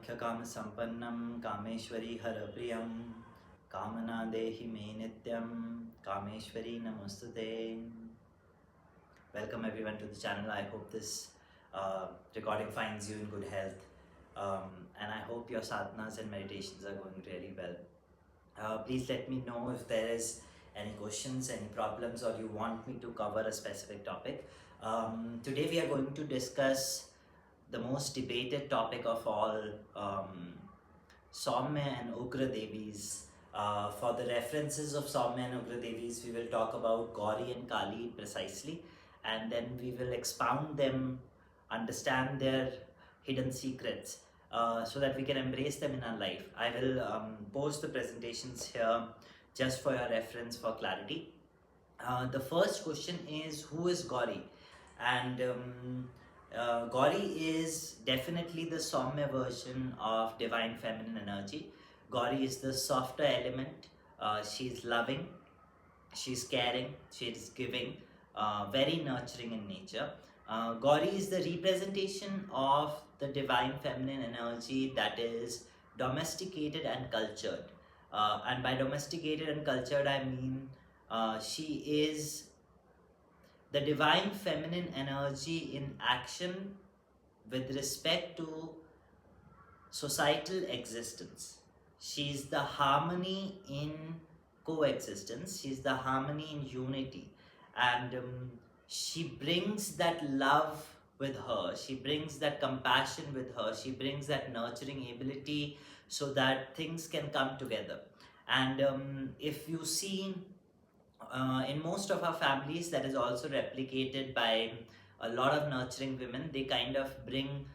कामाख्यकामसम्पन्नं कामेश्वरी हरप्रियं कामना देहि मे नित्यं कामेश्वरी नमोस्तुते. Welcome everyone to the channel. I hope this recording finds you in good health, and I hope your sadhanas and meditations are going really well. Please let me know if there is any questions, any problems, or you want me to cover a specific topic. Today we are going to discuss the most debated topic of all, Soumya and Ugra Devis. For the references of Soumya and Ugra Devis, we will talk about Gauri and Kali precisely, and then we will expound them, understand their hidden secrets, so that we can embrace them in our life. I will post the presentations here just for your reference for clarity. The first question is, who is Gauri? And Gauri is definitely the Soumya version of divine feminine energy. Gauri is the softer element. She's loving, she's caring, she's giving, very nurturing in nature. Gauri is the representation of the divine feminine energy that is domesticated and cultured. And by domesticated and cultured, I mean she is the divine feminine energy in action with respect to societal existence. She's the harmony in coexistence, she's the harmony in unity, and she brings that love with her, she brings that compassion with her, she brings that nurturing ability so that things can come together. And if you see, in most of our families, that is also replicated by a lot of nurturing women. They kind of bring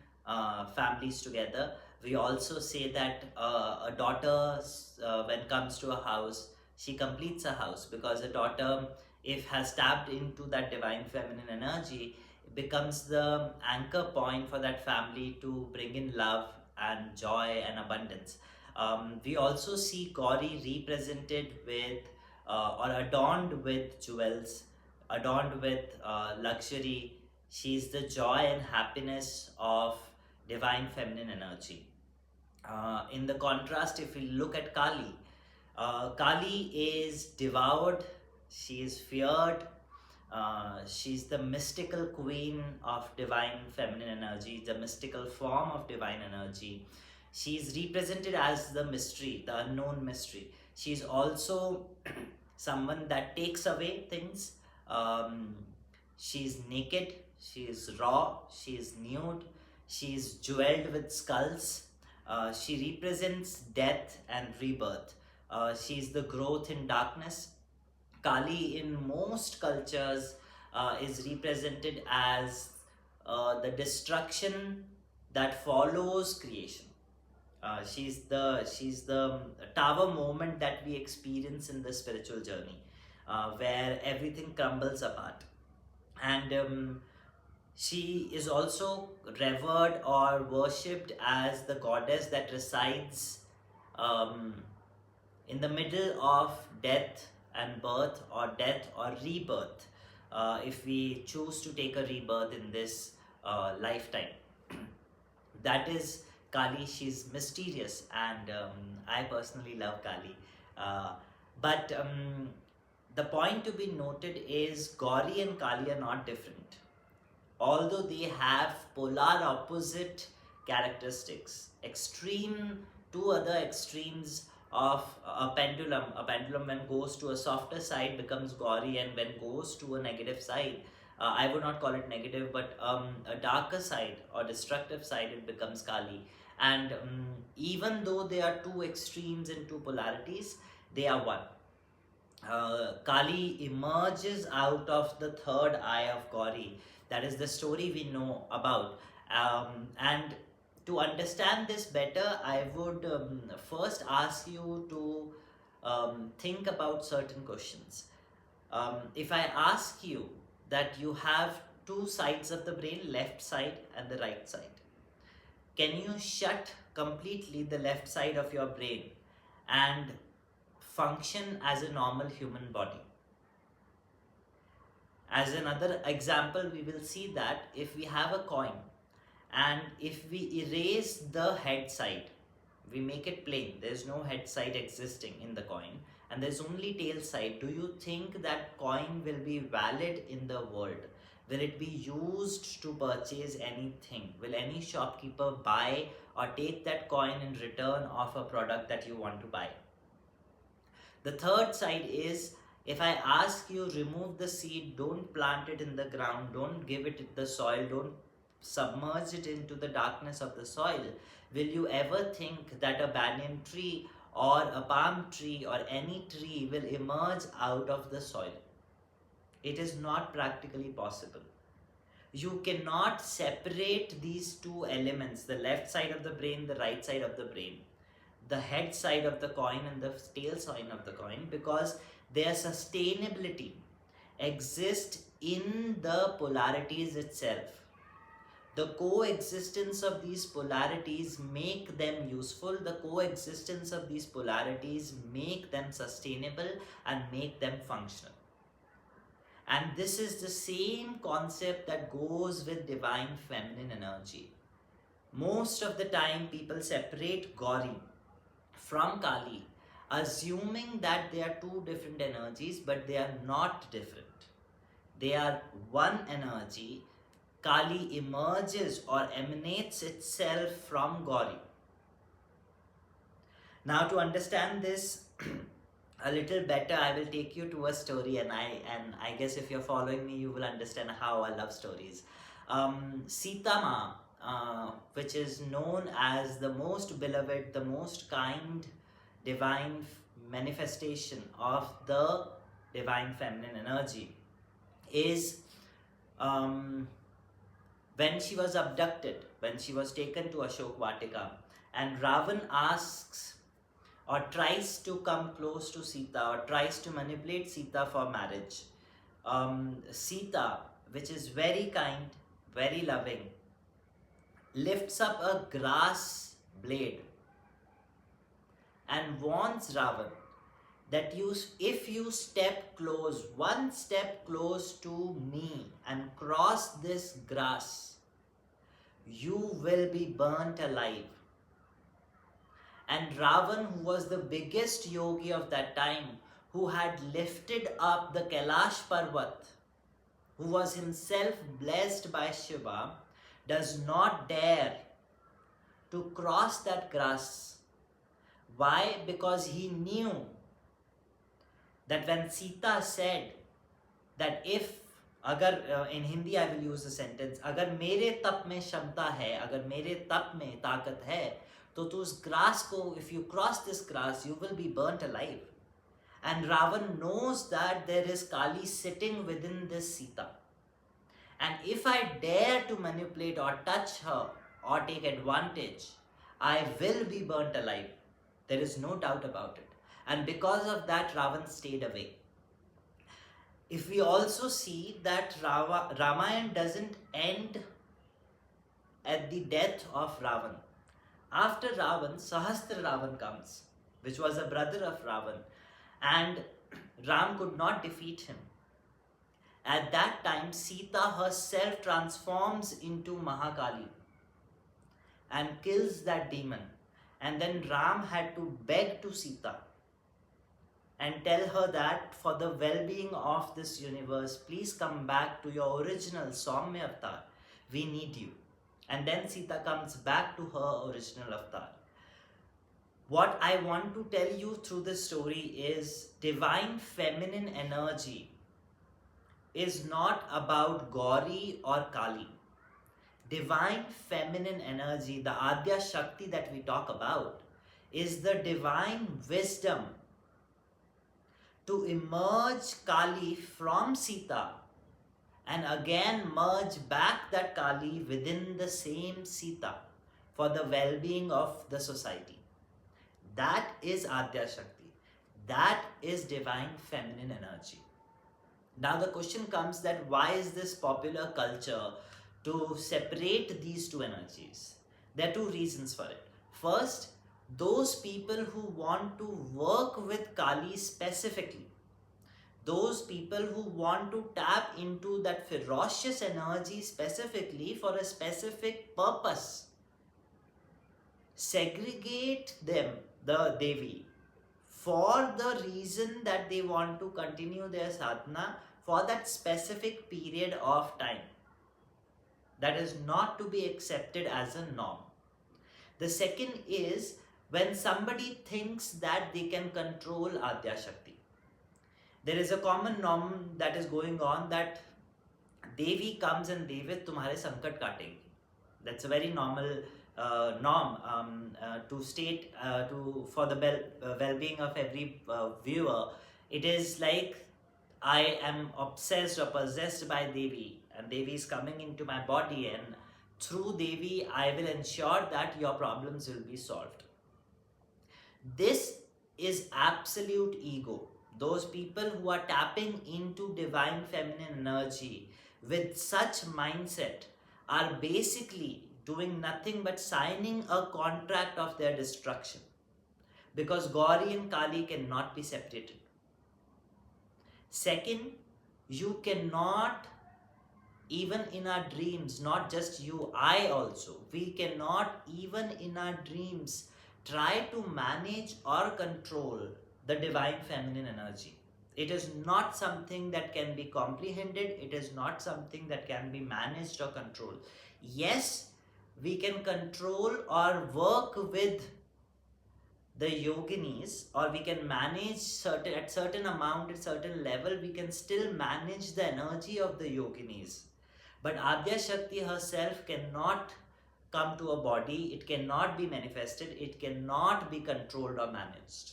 families together. We also say that a daughter, when comes to a house, she completes a house, because a daughter, if has tapped into that divine feminine energy, becomes the anchor point for that family to bring in love and joy and abundance. We also see Gauri represented with or adorned with jewels, adorned with luxury. She's the joy and happiness of divine feminine energy. In the contrast, if we look at Kali, Kali is devoured, she is feared, she's the mystical queen of divine feminine energy, the mystical form of divine energy. She's represented as the mystery, the unknown mystery. She's also someone that takes away things. She's naked, she is raw, she is nude, she is jeweled with skulls. She represents death and rebirth. She's the growth in darkness. Kali in most cultures is represented as the destruction that follows creation. She's the tower moment that we experience in the spiritual journey, where everything crumbles apart. And she is also revered or worshipped as the goddess that resides in the middle of death and birth, or death or rebirth, if we choose to take a rebirth in this lifetime. That is Kali. She's mysterious, and I personally love Kali. But the point to be noted is Gauri and Kali are not different. Although they have polar opposite characteristics, two other extremes of a pendulum when goes to a softer side becomes Gauri, and when goes to a negative side, I would not call it negative, but a darker side or destructive side, it becomes Kali. And even though they are two extremes and two polarities, they are one. Kali emerges out of the third eye of Gauri. That is the story we know about. And to understand this better, I would first ask you to think about certain questions. If I ask you that you have two sides of the brain, left side and the right side, can you shut completely the left side of your brain and function as a normal human body? As another example, we will see that if we have a coin And if we erase the head side, we make it plain, there's no head side existing in the coin, and there's only tail side, do you think that coin will be valid in the world? Will it be used to purchase anything? Will any shopkeeper buy or take that coin in return of a product that you want to buy? The third side is, if I ask you, remove the seed, don't plant it in the ground, don't give it the soil, don't submerge it into the darkness of the soil, will you ever think that a banyan tree or a palm tree or any tree will emerge out of the soil? It is not practically possible. You cannot separate these two elements, the left side of the brain, the right side of the brain, the head side of the coin and the tail side of the coin, because their sustainability exists in the polarities itself. The coexistence of these polarities make them useful. The coexistence of these polarities make them sustainable and make them functional. And this is the same concept that goes with divine feminine energy. Most of the time people separate Gauri from Kali, assuming that they are two different energies, but they are not different. They are one energy. Kali emerges or emanates itself from Gauri. Now, to understand this a little better, I will take you to a story, and I guess if you're following me, you will understand how I love stories. Sita Ma, which is known as the most beloved, the most kind, divine manifestation of the divine feminine energy, is when she was abducted, when she was taken to Ashok Vatika, and Ravan asks or tries to come close to Sita or tries to manipulate Sita for marriage. Sita, which is very kind, very loving, lifts up a grass blade and warns Ravan that if you step close, one step close to me and cross this grass, you will be burnt alive. And Ravan, who was the biggest yogi of that time, who had lifted up the Kailash Parvat, who was himself blessed by Shiva, does not dare to cross that grass. Why? Because he knew that when Sita said that if, in Hindi I will use the sentence, अगर मेरे तप में क्षमता है, अगर मेरे तप में ताकत है, तो तू उस grass को, if you cross this grass, you will be burnt alive. And Ravan knows that there is Kali sitting within this Sita. And if I dare to manipulate or touch her or take advantage, I will be burnt alive. There is no doubt about it. And because of that, Ravan stayed away. If we also see that Ramayana doesn't end at the death of Ravan. After Ravan, Sahastra Ravan comes, which was a brother of Ravan, and Ram could not defeat him. At that time, Sita herself transforms into Mahakali and kills that demon. And then Ram had to beg to Sita and tell her that for the well-being of this universe, please come back to your original Soumya avatar. We need you. And then Sita comes back to her original avatar. What I want to tell you through this story is divine feminine energy is not about Gauri or Kali. Divine feminine energy, the Adya Shakti that we talk about, is the divine wisdom to emerge Kali from Sita and again merge back that Kali within the same Sita for the well-being of the society. That is Adya Shakti. That is divine feminine energy. Now the question comes that why is this popular culture to separate these two energies? There are two reasons for it. First, those people who want to work with Kali specifically, those people who want to tap into that ferocious energy specifically for a specific purpose, segregate them, the Devi, for the reason that they want to continue their sadhana for that specific period of time. That is not to be accepted as a norm. The second is when somebody thinks that they can control Adya Shakti. There is a common norm that is going on that Devi comes and Devi tumhare sankat kategi. That's a very normal norm to state for the well-being of every viewer. It is like I am obsessed or possessed by Devi, and Devi is coming into my body, and through Devi I will ensure that your problems will be solved. This is absolute ego. Those people who are tapping into divine feminine energy with such mindset are basically doing nothing but signing a contract of their destruction, because Gauri and Kali cannot be separated. Second, you cannot, even in our dreams, not just you, I also, we cannot even in our dreams try to manage or control the divine feminine energy. It is not something that can be comprehended. It is not something that can be managed or controlled. Yes, we can control or work with the yoginis, or we can manage at certain amount, at certain level, we can still manage the energy of the yoginis. But Adya Shakti herself cannot come to a body, it cannot be manifested, it cannot be controlled or managed.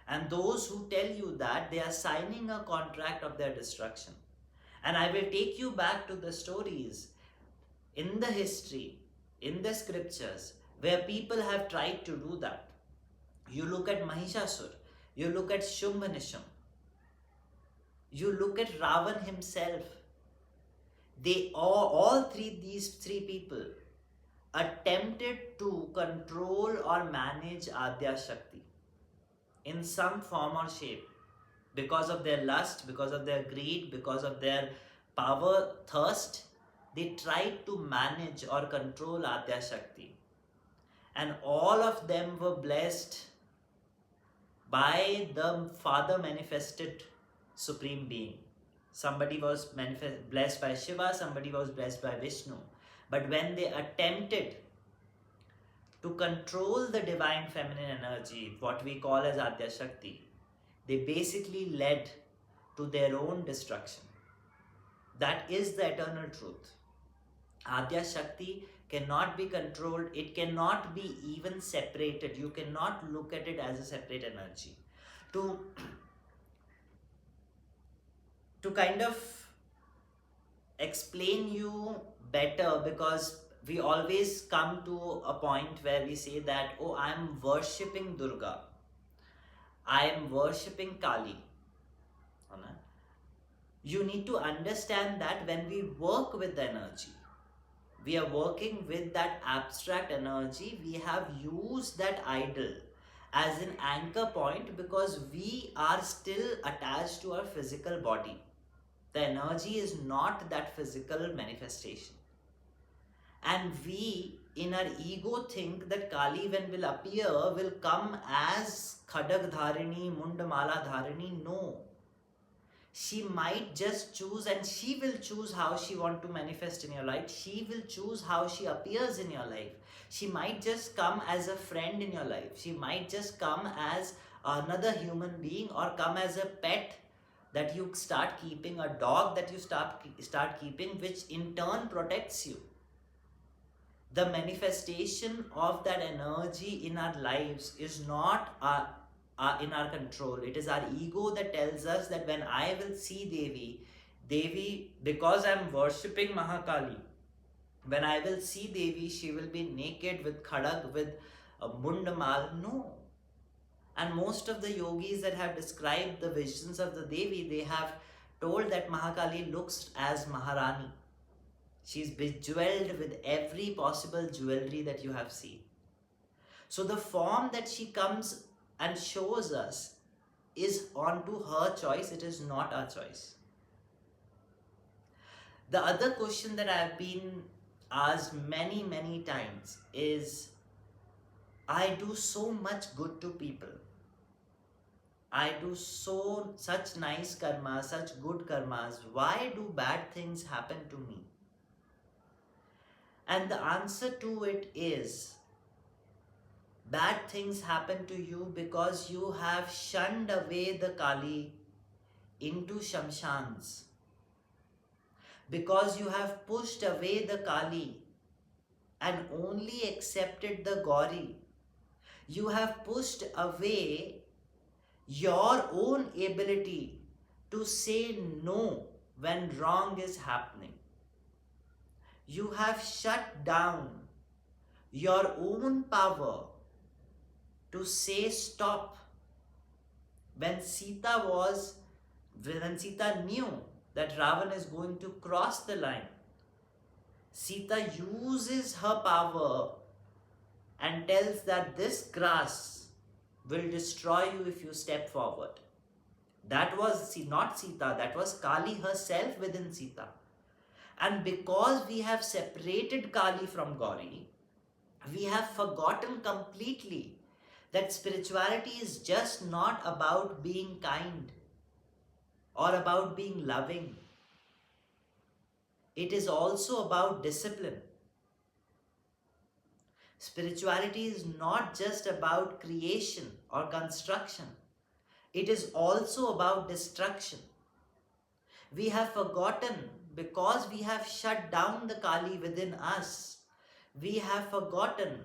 And those who tell you that, they are signing a contract of their destruction. And I will take you back to the stories in the history, in the scriptures, where people have tried to do that. You look at Mahishasur, you look at Shumbhanisham, you look at Ravan himself. They these three people attempted to control or manage Adya Shakti in some form or shape, because of their lust, because of their greed, because of their power thirst. They tried to manage or control Adya Shakti, and all of them were blessed by the Father manifested Supreme Being. Somebody was blessed by Shiva, somebody was blessed by Vishnu. But when they attempted to control the divine feminine energy, what we call as Adya Shakti, they basically led to their own destruction. That is the eternal truth. Adya Shakti cannot be controlled, it cannot be even separated. You cannot look at it as a separate energy. To kind of explain you better, because we always come to a point where we say that, oh, I am worshipping Durga, I am worshipping Kali. You need to understand that when we work with the energy, we are working with that abstract energy. We have used that idol as an anchor point because we are still attached to our physical body. The energy is not that physical manifestation. And we, in our ego, think that Kali, when will appear, will come as Khadag Dharini, Mundamala Dharini. No. She might just choose, and she will choose how she wants to manifest in your life. She will choose how she appears in your life. She might just come as a friend in your life. She might just come as another human being, or come as a pet that you start keeping, a dog that you start keeping, which in turn protects you. The manifestation of that energy in our lives is not in our control. It is our ego that tells us that when I will see Devi, because I am worshipping Mahakali, when I will see Devi, she will be naked with khadag, with a mundamal. No. And most of the yogis that have described the visions of the Devi, they have told that Mahakali looks as Maharani. She is bejeweled with every possible jewelry that you have seen. So the form that she comes and shows us is onto her choice, it is not our choice. The other question that I've been asked many, many times is, I do so much good to people. I do such nice karmas, such good karmas. Why do bad things happen to me? And the answer to it is, bad things happen to you because you have shunned away the Kali into Shamshans. Because you have pushed away the Kali and only accepted the Gauri. You have pushed away your own ability to say no when wrong is happening. You have shut down your own power to say stop. When Sita knew that Ravan is going to cross the line, Sita uses her power and tells that this grass will destroy you if you step forward. That was not Sita, that was Kali herself within Sita. And because we have separated Kali from Gauri, we have forgotten completely that spirituality is just not about being kind or about being loving. It is also about discipline. Spirituality is not just about creation or construction. It is also about destruction. We have forgotten, because we have shut down the Kali within us, we have forgotten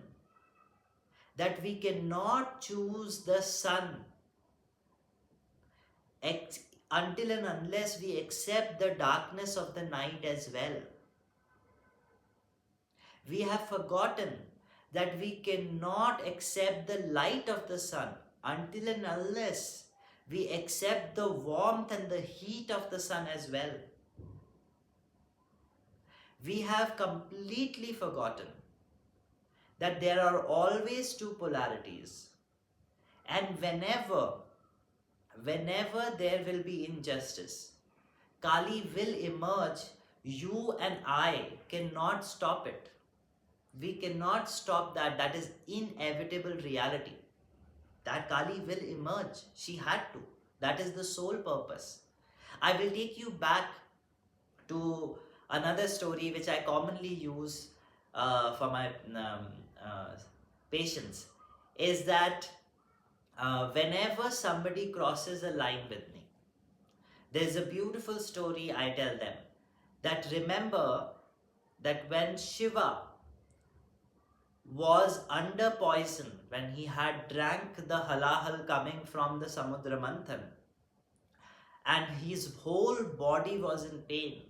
that we cannot choose the sun until and unless we accept the darkness of the night as well. We have forgotten that we cannot accept the light of the sun until and unless we accept the warmth and the heat of the sun as well. We have completely forgotten that there are always two polarities, and whenever there will be injustice, Kali will emerge. You and I cannot stop it. We cannot stop that. That is inevitable reality. That Kali will emerge. She had to. That is the sole purpose. I will take you back to another story which I commonly use for my patients, is that whenever somebody crosses a line with me, there's a beautiful story I tell them, that remember that when Shiva was under poison, when he had drank the halahal coming from the Samudra Manthan, and his whole body was in pain,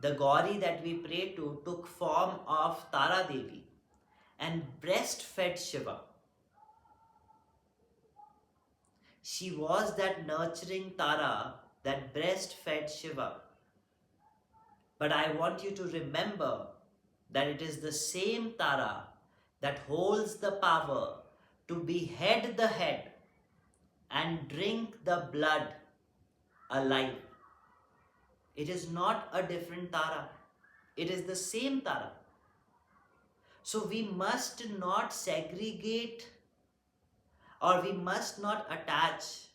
the Gauri that we pray to took form of Tara Devi and breastfed Shiva. She was that nurturing Tara that breastfed Shiva. But I want you to remember that it is the same Tara that holds the power to behead the head and drink the blood alive. It is not a different Tara. It is the same Tara. So we must not segregate, or we must not attach,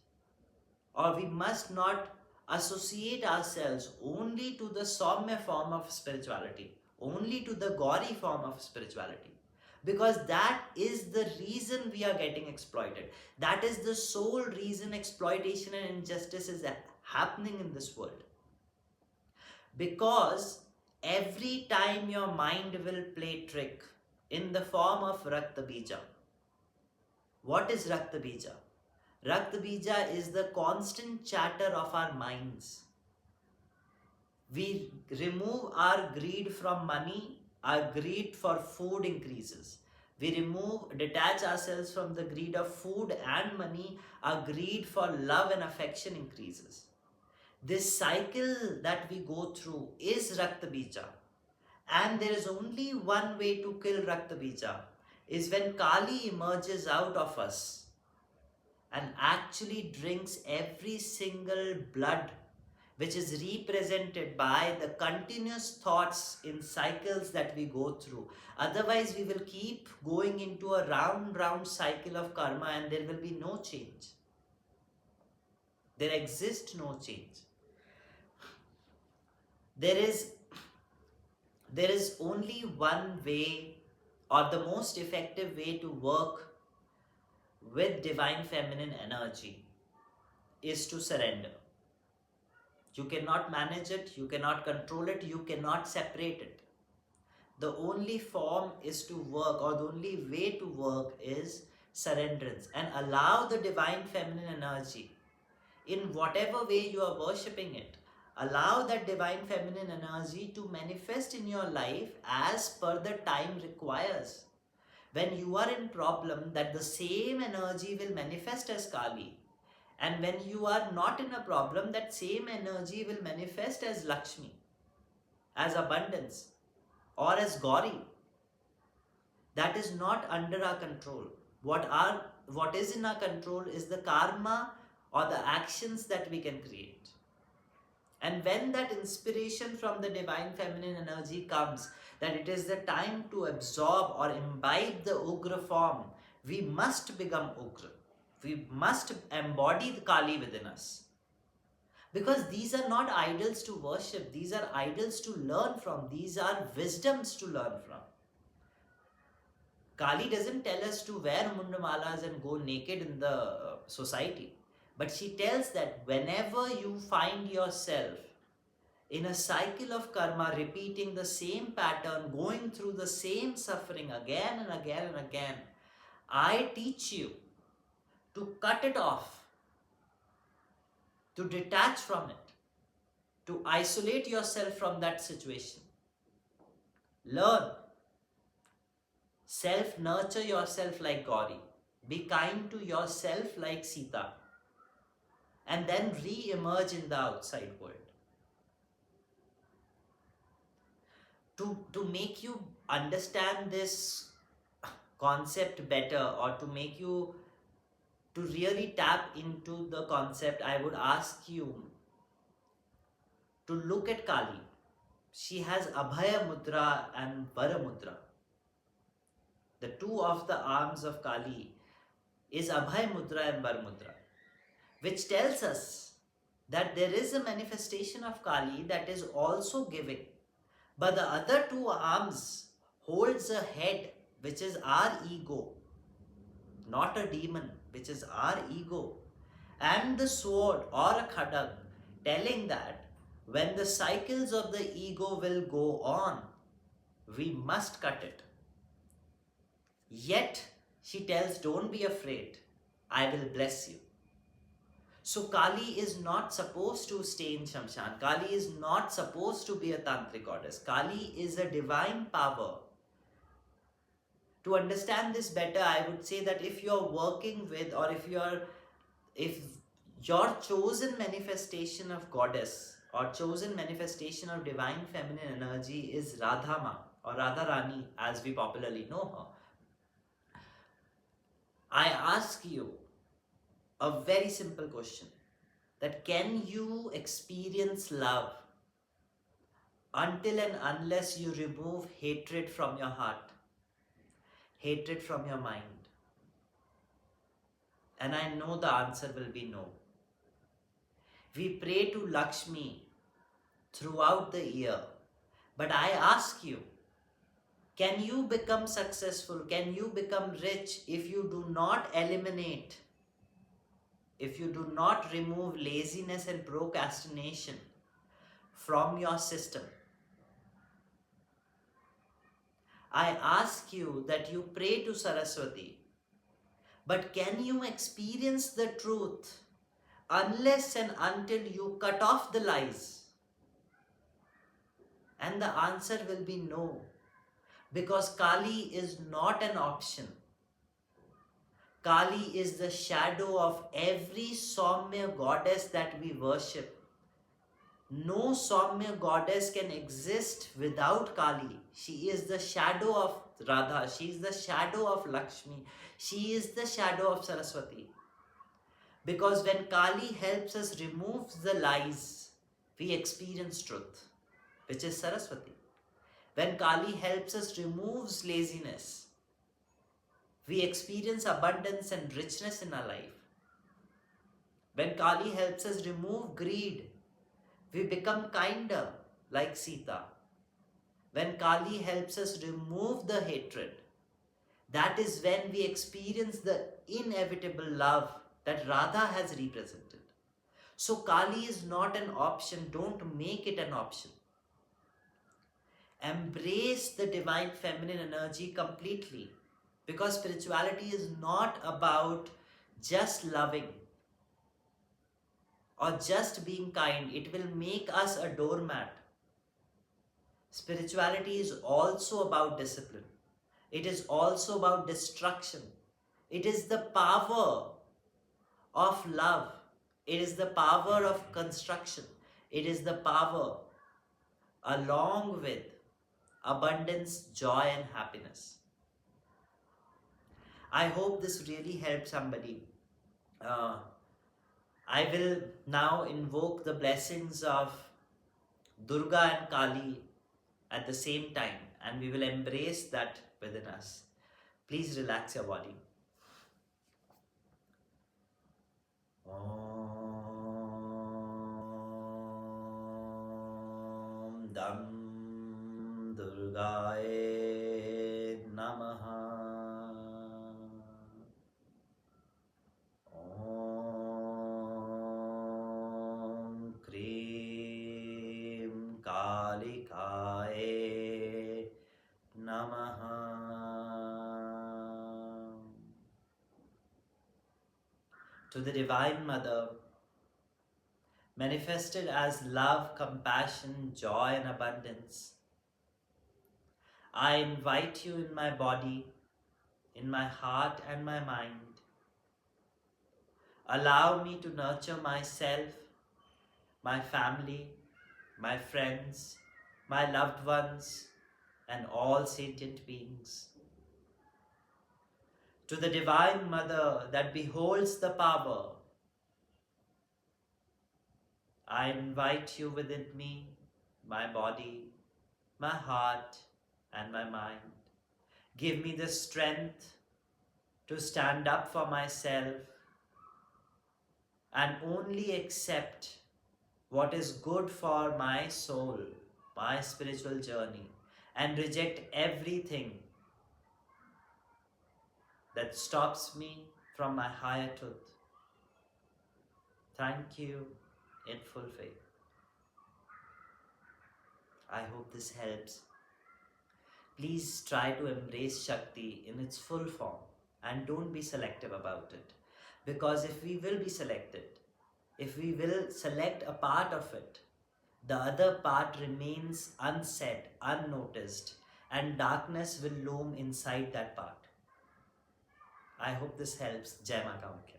or we must not associate ourselves only to the Saumya form of spirituality, only to the Gauri form of spirituality. Because that is the reason we are getting exploited. That is the sole reason exploitation and injustice is happening in this world. Because every time your mind will play trick in the form of Raktabeej. What is Raktabeej? Raktabeej is the constant chatter of our minds. We remove our greed from money, our greed for food increases. We detach ourselves from the greed of food and money, our greed for love and affection increases. This cycle that we go through is Raktabeej. And there is only one way to kill Raktabeej, is when Kali emerges out of us and actually drinks every single blood which is represented by the continuous thoughts in cycles that we go through. Otherwise, we will keep going into a round cycle of karma and there will be no change. There exists no change. There is only one way, or the most effective way to work with divine feminine energy is to surrender. You cannot manage it, you cannot control it, you cannot separate it. The only form is to work, or the only way to work is surrenderance, and allow the divine feminine energy in whatever way you are worshipping it. Allow that divine feminine energy to manifest in your life as per the time requires. When you are in problem, that the same energy will manifest as Kali. And when you are not in a problem, that same energy will manifest as Lakshmi, as abundance, or as Gauri. That is not under our control. What is in our control is the karma or the actions that we can create. And when that inspiration from the divine feminine energy comes, that it is the time to absorb or imbibe the Ugra form, we must become Ugra. We must embody the Kali within us. Because these are not idols to worship, these are idols to learn from, these are wisdoms to learn from. Kali doesn't tell us to wear mundamalas and go naked in the society. But she tells that whenever you find yourself in a cycle of karma, repeating the same pattern, going through the same suffering again and again and again, I teach you to cut it off, to detach from it, to isolate yourself from that situation. Learn. Self-nurture yourself like Gauri. Be kind to yourself like Sita. And then re-emerge in the outside world. To make you understand this concept better, or to make you to really tap into the concept, I would ask you to look at Kali. She has Abhaya Mudra and Vara Mudra. The two of the arms of Kali is Abhaya Mudra and Vara Mudra, which tells us that there is a manifestation of Kali that is also giving. But the other two arms holds a head, which is our ego, not a demon, which is our ego, and the sword or a khadag, telling that when the cycles of the ego will go on, we must cut it. Yet she tells, don't be afraid, I will bless you. So Kali is not supposed to stay in Shamshan. Kali is not supposed to be a tantric goddess. Kali is a divine power. To understand this better, I would say that if you're working with, or if your chosen manifestation of goddess or chosen manifestation of divine feminine energy is Radha Ma or Radha Rani as we popularly know her, I ask you a very simple question, that can you experience love until and unless you remove hatred from your heart, hatred from your mind? And I know the answer will be no. We pray to Lakshmi throughout the year, but I ask you, can you become successful, can you become rich if you do not eliminate, if you do not remove laziness and procrastination from your system? I ask you that you pray to Saraswati, but can you experience the truth unless and until you cut off the lies? And the answer will be no, because Kali is not an option. Kali is the shadow of every Saumya goddess that we worship. No Saumya goddess can exist without Kali. She is the shadow of Radha. She is the shadow of Lakshmi. She is the shadow of Saraswati. Because when Kali helps us remove the lies, we experience truth, which is Saraswati. When Kali helps us removes laziness, we experience abundance and richness in our life. When Kali helps us remove greed, we become kinder like Sita. When Kali helps us remove the hatred, that is when we experience the inevitable love that Radha has represented. So Kali is not an option. Don't make it an option. Embrace the divine feminine energy completely, because spirituality is not about just loving or just being kind. It will make us a doormat. Spirituality is also about discipline. It is also about destruction. It is the power of love. It is the power of construction. It is the power along with abundance, joy, and happiness. I hope this really helped somebody. I will now invoke the blessings of Durga and Kali at the same time, and we will embrace that within us. Please relax your body. Om Dam Durgaye Namaha. Om Krim Kalikaye Namaha. To the Divine Mother, manifested as love, compassion, joy, and abundance, I invite you in my body, in my heart, and my mind. Allow me to nurture myself, my family, my friends, my loved ones, and all sentient beings. To the Divine Mother that beholds the power, I invite you within me, my body, my heart, and my mind. Give me the strength to stand up for myself and only accept what is good for my soul, my spiritual journey, and reject everything that stops me from my higher truth. Thank you in full faith. I hope this helps. Please try to embrace Shakti in its full form and don't be selective about it. Because if we will be selected, if we will select a part of it, the other part remains unsaid, unnoticed, and darkness will loom inside that part. I hope this helps. Jai Mata Mukhya.